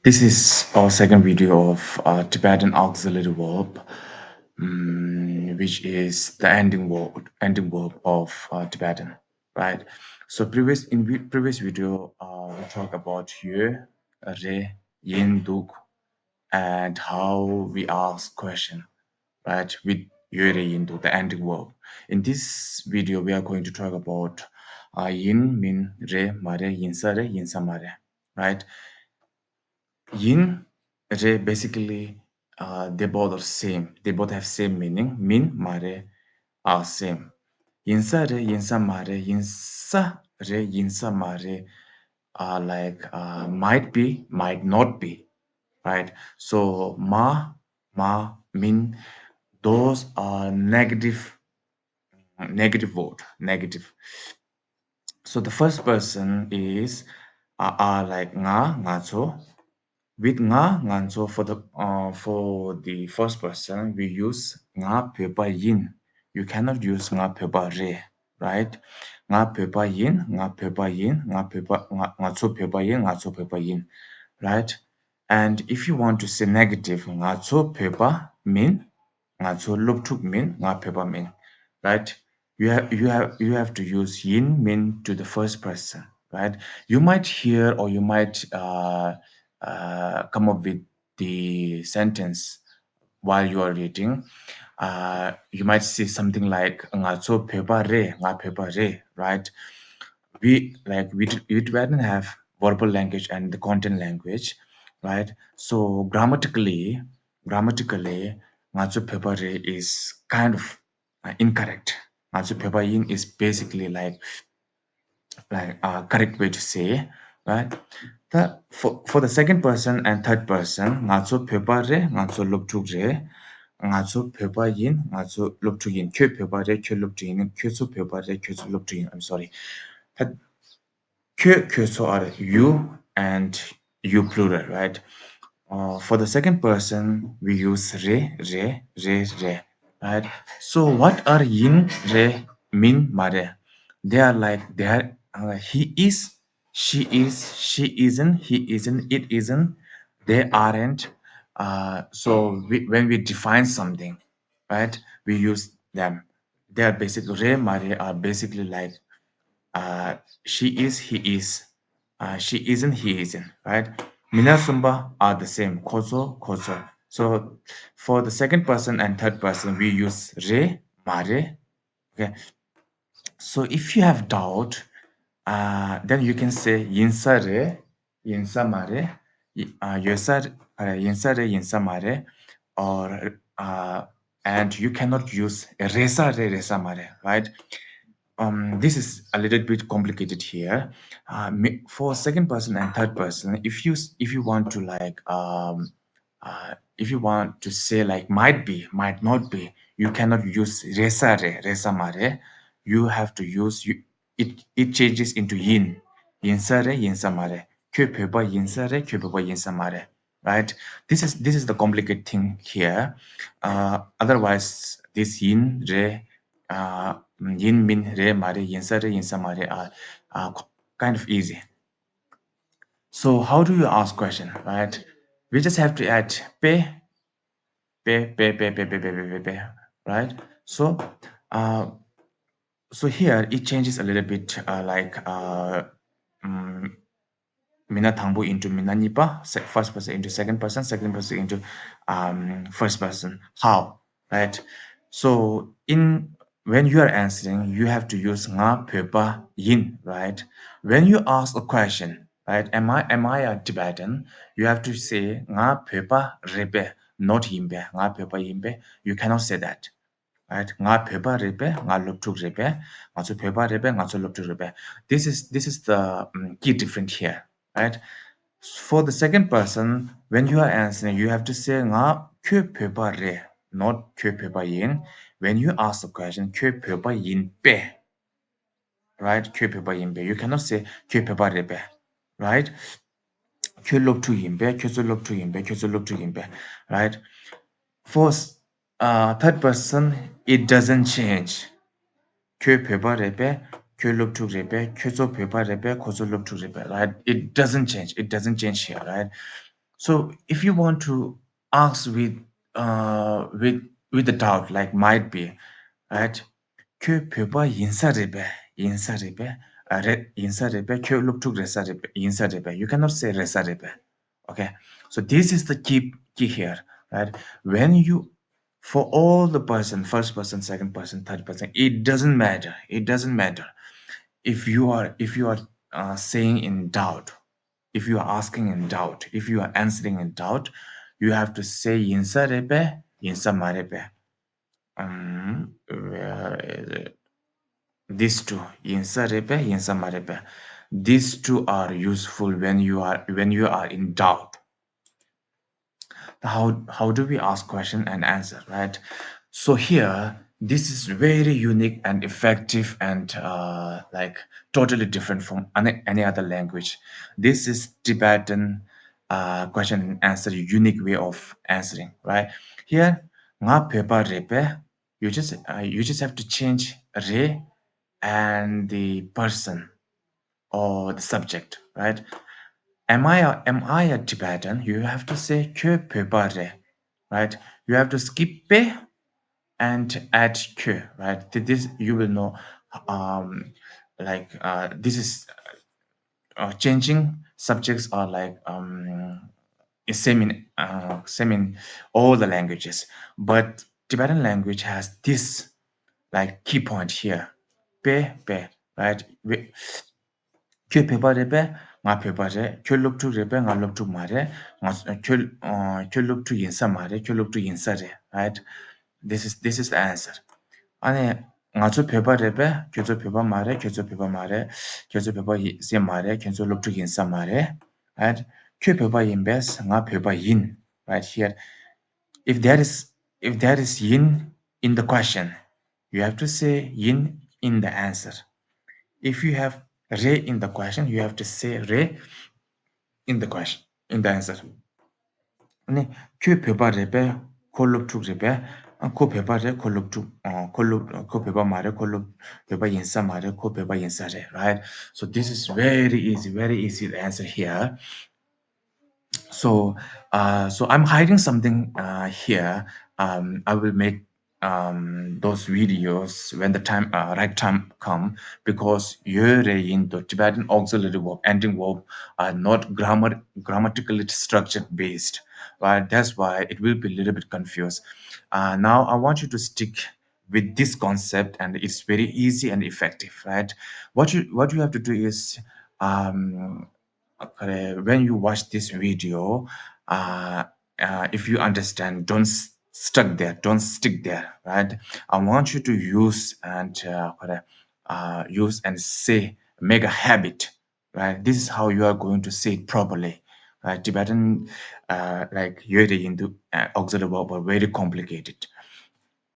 This is our second video of Tibetan auxiliary verb, which is the ending verb of Tibetan, right? So previous video, we talked about ye, re, yin, duk, and how we ask question, right? With ye, re, yin, duk, the ending verb. In this video, we are going to talk about yin, min, re, mare, yin, sa, re, yin, sa, mare, right? Yin, re, basically, they both are same. They both have same meaning. Min, mare are same. Yinsa re, yinsa mare, yinsa re, yinsa mare are like might be, might not be, right? So ma, min, those are negative word, negative. So the first person is like nga cho. With nga nganzo for the first person we use nga pepa yin. You cannot use nga pepa re, right? Nga pepa yin, nga pepa yin, nga pepa nga cho pepa yin, nga cho pepa yin, right? And if you want to say negative, nga cho pepa min, nga cho luptuk min, nga pepa min, right? You have to use yin min to the first person, right? You might hear or you might come up with the sentence while you are reading. You might say something like nga cho pepa re, nga pepa re, right? We Tibetan have verbal language and the content language, right? So grammatically, nga cho pepa re is kind of incorrect. Nga cho pepa yin is basically like a correct way to say, right? For the second person and third person, nga cho pepa re, nga cho lop tuk re, nga cho pepa yin, nga cho lop tuk yin, kyo pepa re, kyo lop tuk yin, kyo cho pepa re, kyo cho lop tuk yin. I'm sorry. That kyo so are you and you plural, right? For the second person, we use re, right? So what are yin, re, min, mare? They are, he is, she isn't, he isn't, it isn't, they aren't. When we define something, right, we use them. They are basically, re, mare are basically like uh, she is, he is, she isn't, he isn't, right? Minasumba are the same, koso. So for the second person and third person, we use re, mare. Okay. So if you have doubt, then you can say yinsa re, yinsa mare, yinsa re, yinsa mare, or and you cannot use resa re, resa mare, right? This is a little bit complicated here. For second person and third person, if you want to if you want to say like might be, might not be, you cannot use resa re, resa mare. You have to use it. It changes into yin, yin sa re, yin sa mare. Kyo peba yin sa re, kyo peba yin sa mare. Right. This is the complicated thing here. Otherwise, this yin re yin min re mare yin sa mare are kind of easy. So how do you ask question, right? We just have to add pe, right? Uh, so here it changes a little bit mm, mina thangbu into mina nipa, first person into second person into first person. How, right? So in when you are answering, you have to use nga pepa yin, right? When you ask a question, right? Am I a Tibetan? You have to say nga pepa rebe, not yimbe. Nga pepa yimbe. You cannot say that, right? Nga pepa rebe, nga luptuk rebe, nga chu pepa rebe, nga chu luptuk rebe. This is the key difference here, right? For the second person, when you are answering, you have to say nga kyo pepa re, not kyo pepa yin. When you ask the question, kyo pepa yin pe, right? Kyo pepa yin pe. You cannot say kyo pepa rebe, right? Kyo luptuk yin pe, kyo chu luptuk yin pe, kyo chu luptuk yin pe, right? For third person, it doesn't change. Kyo pepa rebe, kyo luptuk rebe, kyo zo pepa rebe, kozo luptuk rebe, right? It doesn't change. It doesn't change here, right? So if you want to ask with the doubt, like might be, right? 그 벼봐 인사레베 인사레베 아래 인사레베 그 룩툭 레사레베 인사레베. You cannot say resarebe. Okay, so this is the key here, right? When you, for all the person, first person, second person, third person, it doesn't matter. It doesn't matter. If you are saying in doubt, if you are asking in doubt, if you are answering in doubt, you have to say 인사레베 인사마레베. Where is it? These two, 인사레베 인사마레베. These two are useful when you are in doubt. How do we ask question and answer, right? So here this is very unique and effective and like totally different from any other language. This is Tibetan question and answer, unique way of answering, right? Here nga pepa repe, you just have to change re and the person or the subject, right? Am I a Tibetan? You have to say que pepare, right? You have to skip pe and add que, right? This you will know. Um, this is changing subjects are like is same in all the languages, but Tibetan language has this like key point here, pe, right? 큐 페바레베 마 페바레 큐룩투 레베 ngaluktu mare 큐룩투 인사 mare 큐룩투 인사레, right? This is the answer. 아니 ngazu 페바레베 교조 페바 mare 교조 페바 mare 교조 페바 세 mare 교조 룩투 인사 mare, right? 큐 페바 인베스 nga 페바 인, right here. If there is yin in the question, you have to say yin in the answer. If you have re in the question, you have to say re in the question, in the answer. 네, 큐 페바레베 콜롭투 레베 코 페바레 콜롭투 콜롭 코 페바 마레 콜롭 페바 인사 마레 코 페바 인사레, right? So this is very easy to answer here. So I'm hiding something here. I will make those videos when the right time come, because yore in the Tibetan auxiliary verb ending verb are not grammatically structured based, right? That's why it will be a little bit confused. Now I want you to stick with this concept, and it's very easy and effective, right? What you have to do is, when you watch this video, uh, if you understand, don't stick there, right? I want you to use and say, make a habit, right? This is how you are going to say it properly, right? Tibetan like yuri into auxiliary verb are very complicated.